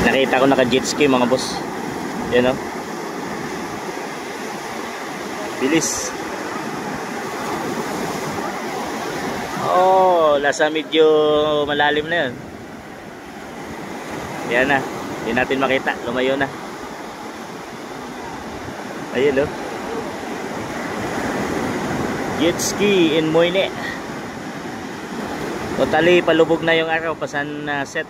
Nakita ko naka jet ski mga boss. Yan o. Bilis. Oh, nasa medyo malalim na yun. Yan na. Hindi natin makita. Lumayo na. Ayun o. Jet ski in Moyne. Totally palubog na yung araw. Pasan na set.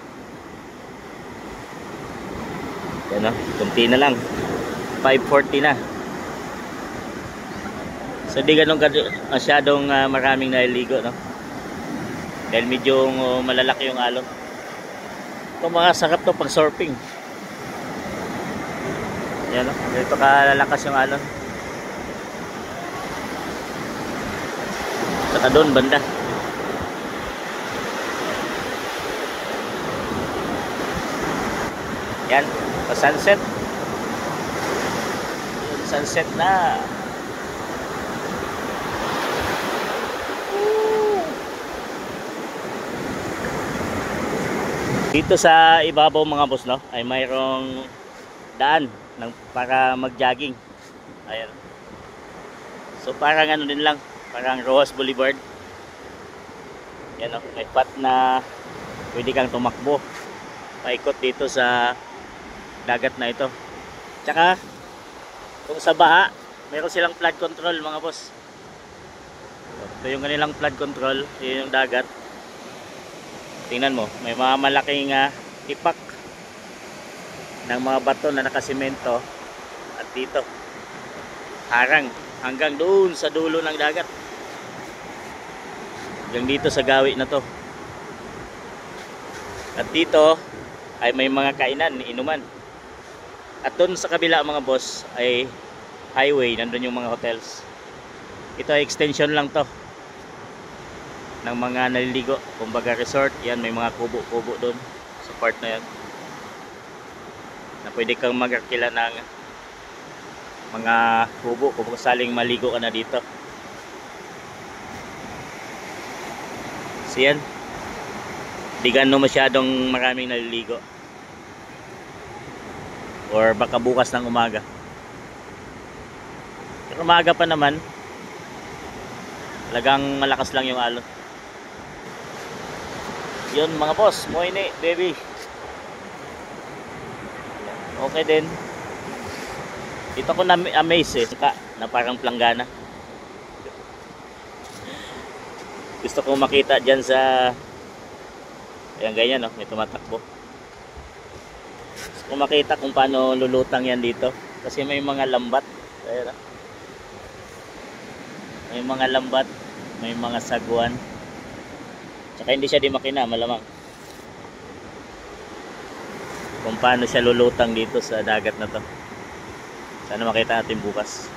Yan o. Kunti na lang. 5:40 na. So di ganun masyadong maraming naliligo, no? Dahil medyo malalaki yung alon. Ito mga sakap to pag surfing. Yan o. Dito kalalakas yung alon. Saka doon banda. Yan. Pa sunset. Sunset na. Dito sa ibabaw mga boss, no, ay mayroong daan para mag-jogging. Ayan. So parang ano din lang, parang Rojas Boulevard. Yan o, may path na pwede kang tumakbo. Paikot dito sa dagat na ito. Tsaka kung sa baha, mayroon silang flood control mga boss. Ito yung kanilang flood control, yun yung dagat. Tingnan mo, may mga malaking ipak ng mga bato na nakasimento. At dito, harang hanggang doon sa dulo ng dagat. Hanggang dito sa gawi na to. At dito ay may mga kainan, inuman. At doon sa kabila mga boss ay highway, nandun yung mga hotels. Ito ay extension lang to ng mga naliligo, kumbaga resort. Yan, may mga kubo-kubo doon sa part na yan na pwede kang mag-arkila ng mga kubo kung saling maligo ka na dito. So yan, di gano'n masyadong maraming naliligo, or baka bukas ng umaga. Pero umaga pa naman, talagang malakas lang yung alon. Yun mga boss, Moyne, baby. Okay din. Dito ko na-amaze na parang planggana. Gusto ko makita dyan sa ayan, ganyan, no? May tumatakbo. Gusto ko makita kung paano lulutang yan dito. Kasi may mga lambat. Ayan, no? May mga lambat, may mga sagwan. Tsaka hindi siya di makina, malamang. Kung paano siya lulutang dito sa dagat na to. Sana makita natin bukas.